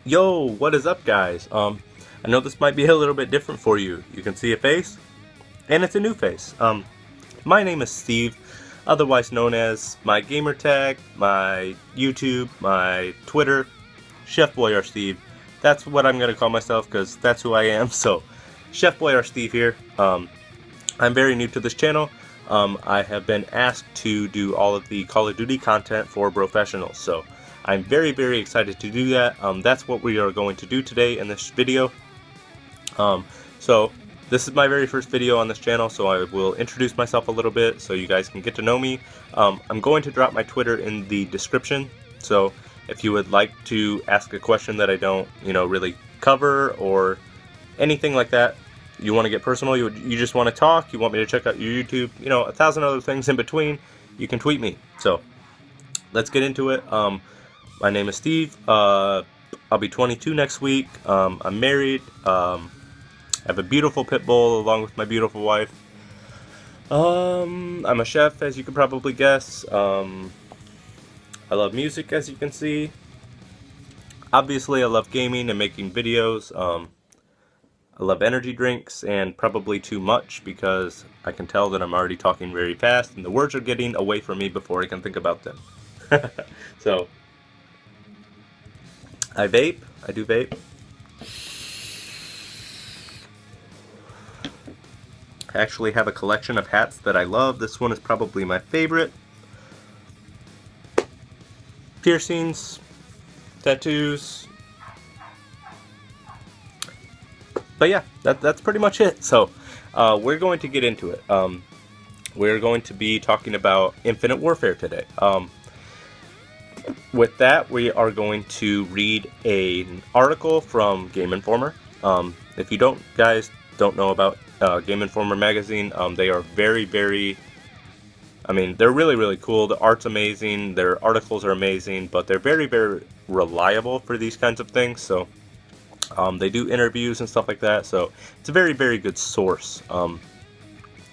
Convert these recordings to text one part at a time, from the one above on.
Yo, what is up, guys? I know this might be a little bit different for you. You can see a face, and it's a new face. My name is Steve, otherwise known as my gamer tag, my YouTube, my Twitter, Chef BoyarSteve. That's what I'm gonna call myself because that's who I am. So, Chef BoyarSteve here. I'm very new to this channel. I have been asked to do all of the Call of Duty content for professionals, so I'm very, very excited to do that. That's what we are going to do today in this video. So this is my very first video on this channel, so I will introduce myself a little bit so you guys can get to know me. I'm going to drop my Twitter in the description, so if you would like to ask a question that I don't, really cover or anything like that, you want to get personal, you just want to talk, you want me to check out your YouTube, 1,000 other things in between, you can tweet me. So let's get into it. My name is Steve. I'll be 22 next week. I'm married. I have a beautiful pit bull along with my beautiful wife. I'm a chef, as you can probably guess. I love music, as you can see. Obviously, I love gaming and making videos. I love energy drinks, and probably too much because I can tell that I'm already talking very fast and the words are getting away from me before I can think about them. So, I vape. I do vape. I actually have a collection of hats that I love. This one is probably my favorite. Piercings, tattoos. But yeah, that's pretty much it. So we're going to get into it. We're going to be talking about Infinite Warfare today. With that, we are going to read an article from Game Informer. If you guys don't know about Game Informer magazine, they are very, very, they're really, really cool. The art's amazing, their articles are amazing, but they're very, very reliable for these kinds of things. So they do interviews and stuff like that, so it's a very, very good source.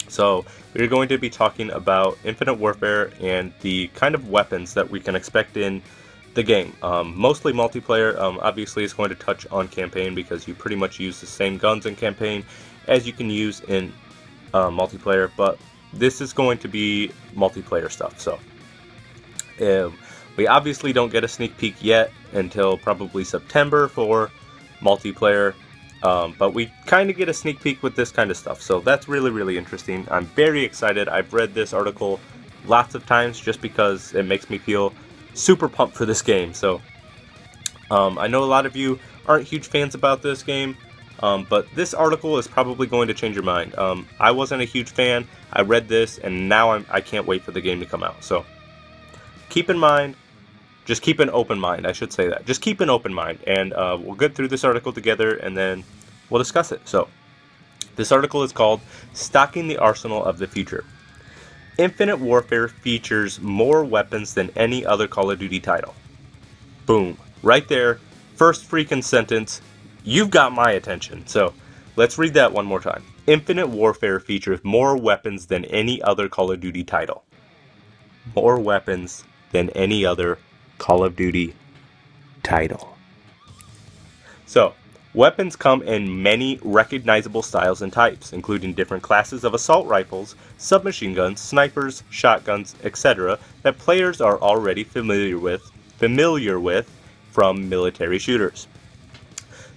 So we're going to be talking about Infinite Warfare and the kind of weapons that we can expect in the game. Mostly multiplayer. Obviously it's going to touch on campaign because you pretty much use the same guns in campaign as you can use in multiplayer, but this is going to be multiplayer stuff. So we obviously don't get a sneak peek yet until probably September for multiplayer, but we kind of get a sneak peek with this kind of stuff, so that's really, really interesting. I'm very excited. I've read this article lots of times just because it makes me feel super pumped for this game. So I know a lot of you aren't huge fans about this game, but this article is probably going to change your mind. I wasn't a huge fan. I read this and now I can't wait for the game to come out. So keep in mind, just keep an open mind, I should say that. Just keep an open mind, and we'll get through this article together, and then we'll discuss it. So, this article is called Stocking the Arsenal of the Future. Infinite Warfare features more weapons than any other Call of Duty title. Boom. Right there. First freaking sentence. You've got my attention. So, let's read that one more time. Infinite Warfare features more weapons than any other Call of Duty title. More weapons than any other Call of Duty title. So, weapons come in many recognizable styles and types, including different classes of assault rifles, submachine guns, snipers, shotguns, etc. that players are already familiar with from military shooters.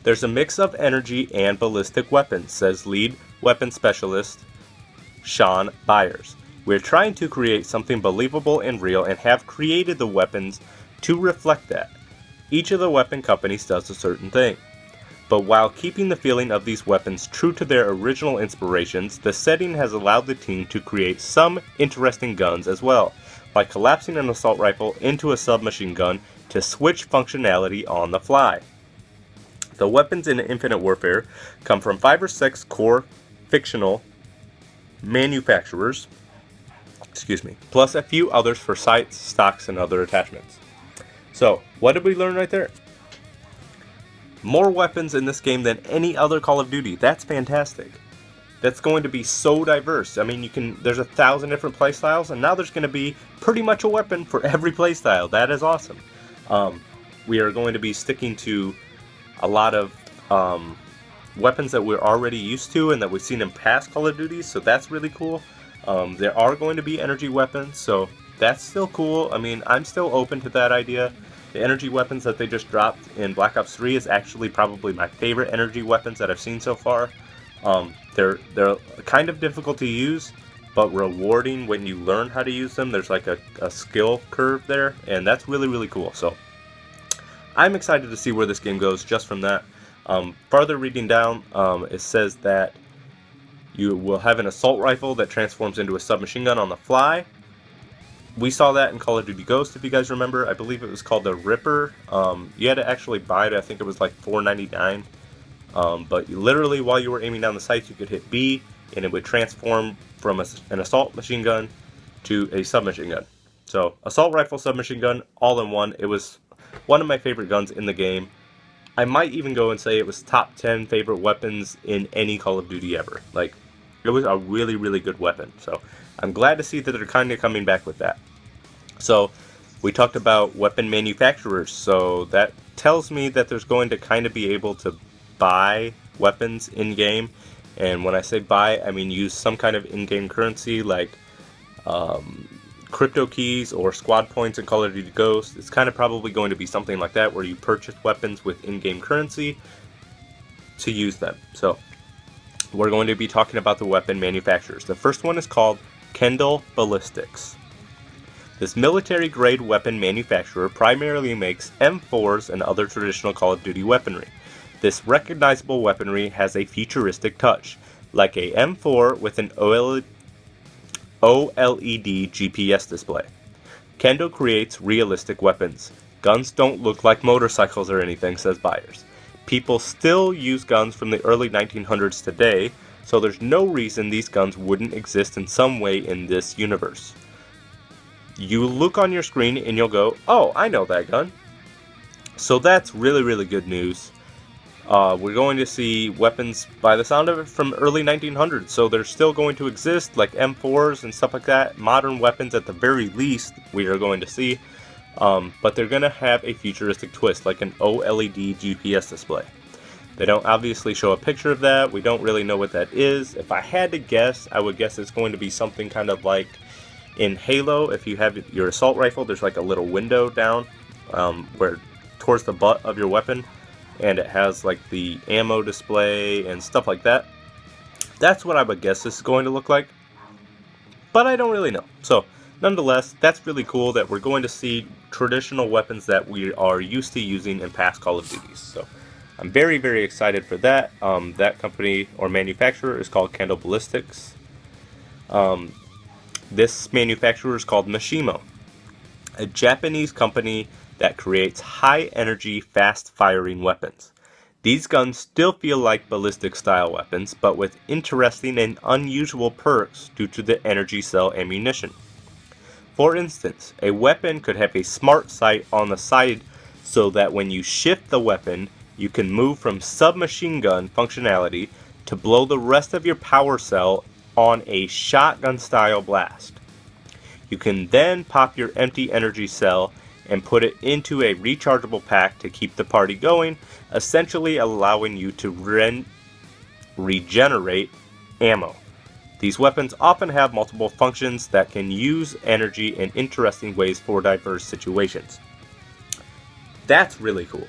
There's a mix of energy and ballistic weapons, says lead weapon specialist Sean Byers. We're trying to create something believable and real and have created the weapons to reflect that. Each of the weapon companies does a certain thing. But while keeping the feeling of these weapons true to their original inspirations, the setting has allowed the team to create some interesting guns as well, by collapsing an assault rifle into a submachine gun to switch functionality on the fly. The weapons in Infinite Warfare come from 5 or 6 core fictional manufacturers, plus a few others for sights, stocks, and other attachments. So, what did we learn right there? More weapons in this game than any other Call of Duty. That's fantastic. That's going to be so diverse. There's 1,000 different playstyles, and now there's going to be pretty much a weapon for every playstyle. That is awesome. We are going to be sticking to a lot of weapons that we're already used to and that we've seen in past Call of Duties, so that's really cool. There are going to be energy weapons, so that's still cool. I mean, I'm still open to that idea. The energy weapons that they just dropped in Black Ops 3 is actually probably my favorite energy weapons that I've seen so far. They're kind of difficult to use, but rewarding when you learn how to use them. There's like a skill curve there, and that's really, really cool. So I'm excited to see where this game goes just from that. Farther reading down, it says that you will have an assault rifle that transforms into a submachine gun on the fly. We saw that in Call of Duty Ghost, if you guys remember. I believe it was called the Ripper. You had to actually buy it. I think it was like $4.99. But literally, while you were aiming down the sights, you could hit B, and it would transform from an assault machine gun to a submachine gun. So, assault rifle, submachine gun, all in one. It was one of my favorite guns in the game. I might even go and say it was top 10 favorite weapons in any Call of Duty ever. Like, it was a really, really good weapon. So, I'm glad to see that they're kind of coming back with that. So, we talked about weapon manufacturers. So, that tells me that there's going to kind of be able to buy weapons in-game. And when I say buy, I mean use some kind of in-game currency like crypto keys or squad points in Call of Duty Ghost. It's kind of probably going to be something like that where you purchase weapons with in-game currency to use them. So we're going to be talking about the weapon manufacturers. The first one is called Kendall Ballistics. This military-grade weapon manufacturer primarily makes M4s and other traditional Call of Duty weaponry. This recognizable weaponry has a futuristic touch, like a M4 with an OLED GPS display. Kendo creates realistic weapons. Guns don't look like motorcycles or anything, says Buyers. People still use guns from the early 1900s today, so there's no reason these guns wouldn't exist in some way in this universe. You look on your screen and you'll go, oh, I know that gun. So that's really, really good news. We're going to see weapons, by the sound of it, from early 1900s, so they're still going to exist, like M4s and stuff like that. Modern weapons, at the very least, we are going to see, but they're going to have a futuristic twist, like an OLED GPS display. They don't obviously show a picture of that. We don't really know what that is. If I had to guess, I would guess it's going to be something kind of like in Halo. If you have your assault rifle, there's like a little window down where towards the butt of your weapon, and it has like the ammo display and stuff like that. That's what I would guess this is going to look like, but I don't really know. So nonetheless, that's really cool that we're going to see traditional weapons that we are used to using in past Call of Duties. So I'm very, very excited for that. That company or manufacturer is called Kendall Ballistics. This manufacturer is called Mishima, a Japanese company that creates high-energy, fast-firing weapons. These guns still feel like ballistic-style weapons, but with interesting and unusual perks due to the energy cell ammunition. For instance, a weapon could have a smart sight on the side so that when you shift the weapon, you can move from submachine gun functionality to blow the rest of your power cell on a shotgun-style blast. You can then pop your empty energy cell and put it into a rechargeable pack to keep the party going, essentially allowing you to regenerate ammo. These weapons often have multiple functions that can use energy in interesting ways for diverse situations. That's really cool.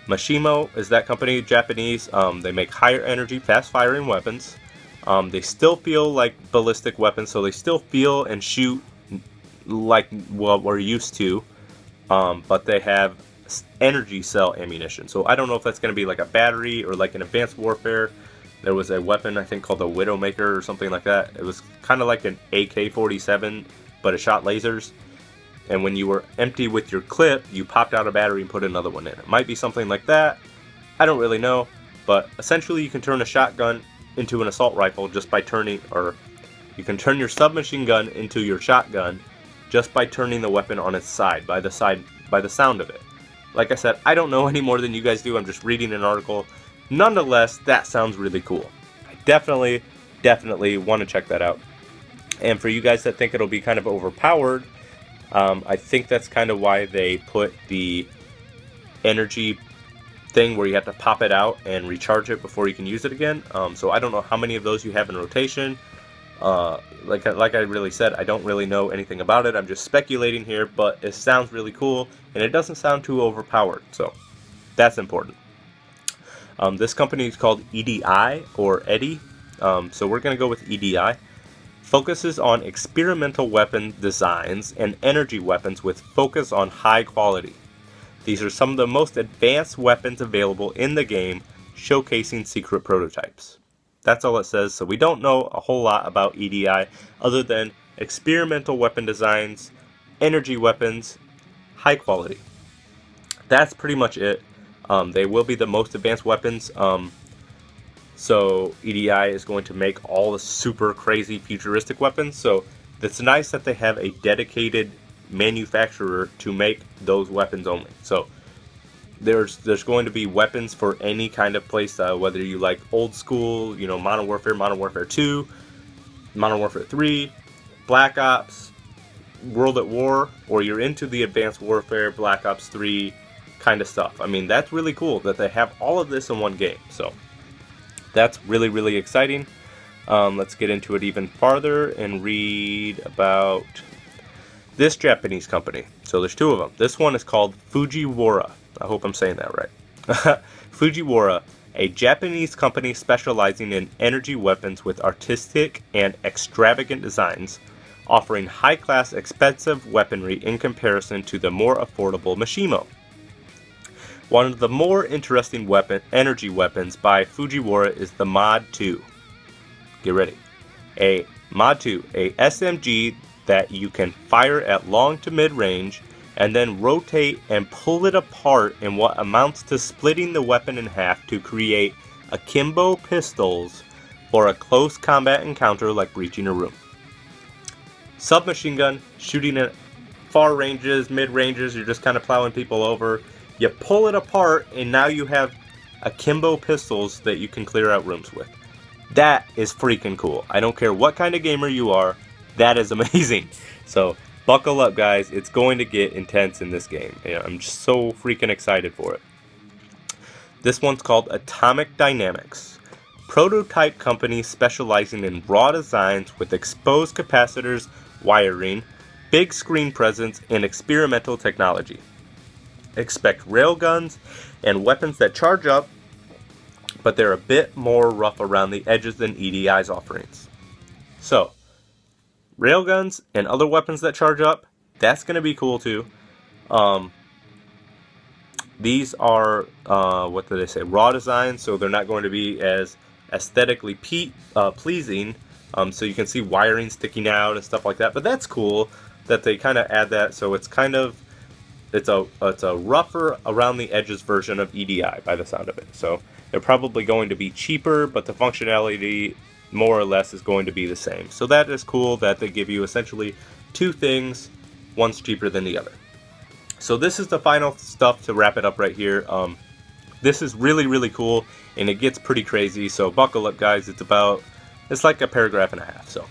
Mishima is that company, Japanese. They make higher energy, fast-firing weapons. They still feel like ballistic weapons, so they still feel and shoot like what we're used to, but they have energy cell ammunition. So I don't know if that's going to be like a battery or like in Advanced Warfare. There was a weapon I think called the Widowmaker or something like that. It was kind of like an AK-47, but it shot lasers. And when you were empty with your clip, you popped out a battery and put another one in. It might be something like that. I don't really know, but essentially you can turn a shotgun into an assault rifle just by turning, or you can turn your submachine gun into your shotgun just by turning the weapon on its side, by the sound of it. Like I said, I don't know any more than you guys do. I'm just reading an article. Nonetheless, that sounds really cool. I definitely want to check that out. And for you guys that think it'll be kind of overpowered, I think that's kind of why they put the energy thing where you have to pop it out and recharge it before you can use it again. So I don't know how many of those you have in rotation. Like I really said, I don't really know anything about it. I'm just speculating here, but it sounds really cool, and it doesn't sound too overpowered, so that's important. This company is called EDI, or EDI, so we're going to go with EDI. Focuses on experimental weapon designs and energy weapons with focus on high quality. These are some of the most advanced weapons available in the game, showcasing secret prototypes. That's all it says, so we don't know a whole lot about EDI other than experimental weapon designs, energy weapons, high quality. That's pretty much it. They will be the most advanced weapons. So EDI is going to make all the super crazy futuristic weapons. So it's nice that they have a dedicated manufacturer to make those weapons only. So there's going to be weapons for any kind of playstyle, whether you like old school, you know, Modern Warfare, Modern Warfare 2, Modern Warfare 3, Black Ops, World at War, or you're into the Advanced Warfare, Black Ops 3 kind of stuff. I mean, that's really cool that they have all of this in one game. So that's really, really exciting. Let's get into it even farther and read about this Japanese company. So there's two of them. This one is called Fujiwara. I hope I'm saying that right. Fujiwara, a Japanese company specializing in energy weapons with artistic and extravagant designs, offering high-class, expensive weaponry in comparison to the more affordable Mishima. One of the more interesting energy weapons by Fujiwara is the Mod 2. Get ready. A Mod 2, a SMG that you can fire at long to mid-range and then rotate and pull it apart in what amounts to splitting the weapon in half to create akimbo pistols for a close combat encounter like breaching a room. Submachine gun, shooting at far ranges, mid-ranges, you're just kind of plowing people over. You pull it apart, and now you have akimbo pistols that you can clear out rooms with. That is freaking cool. I don't care what kind of gamer you are, that is amazing. So, buckle up, guys. It's going to get intense in this game. Yeah, I'm just so freaking excited for it. This one's called Atomic Dynamics. Prototype company specializing in raw designs with exposed capacitors, wiring, big screen presence, and experimental technology. Expect railguns and weapons that charge up, but they're a bit more rough around the edges than EDI's offerings. So, railguns and other weapons that charge up, that's going to be cool too. These are, what do they say, raw designs, so they're not going to be as aesthetically pleasing. So you can see wiring sticking out and stuff like that, but that's cool that they kind of add that, so it's kind of, it's a rougher around the edges version of EDI by the sound of it. So they're probably going to be cheaper, but the functionality more or less is going to be the same. So that is cool that they give you essentially two things, one's cheaper than the other. So this is the final stuff to wrap it up right here. This is really, really cool, and it gets pretty crazy, so buckle up, guys. It's like a paragraph and a half. So,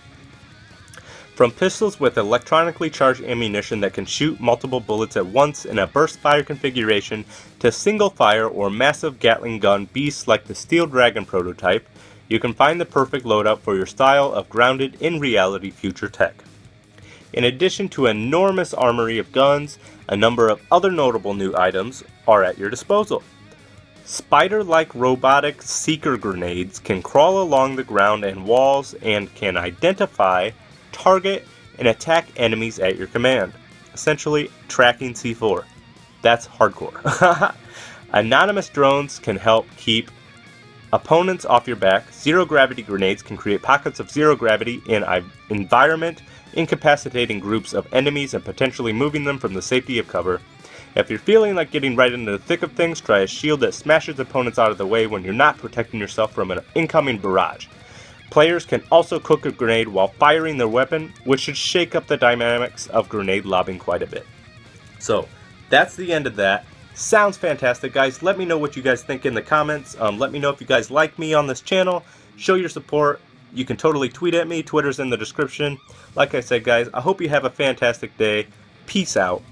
from pistols with electronically charged ammunition that can shoot multiple bullets at once in a burst fire configuration to single fire or massive Gatling gun beasts like the Steel Dragon prototype, you can find the perfect loadout for your style of grounded in reality future tech. In addition to an enormous armory of guns, a number of other notable new items are at your disposal. Spider-like robotic seeker grenades can crawl along the ground and walls and can identify, target, and attack enemies at your command. Essentially, tracking C4. That's hardcore. Anonymous drones can help keep opponents off your back. Zero-gravity grenades can create pockets of zero gravity in an environment, incapacitating groups of enemies and potentially moving them from the safety of cover. If you're feeling like getting right into the thick of things, try a shield that smashes opponents out of the way when you're not protecting yourself from an incoming barrage. Players can also cook a grenade while firing their weapon, which should shake up the dynamics of grenade lobbing quite a bit. So, that's the end of that. Sounds fantastic, guys. Let me know what you guys think in the comments. Let me know if you guys like me on this channel. Show your support. You can totally tweet at me. Twitter's in the description. Like I said, guys, I hope you have a fantastic day. Peace out.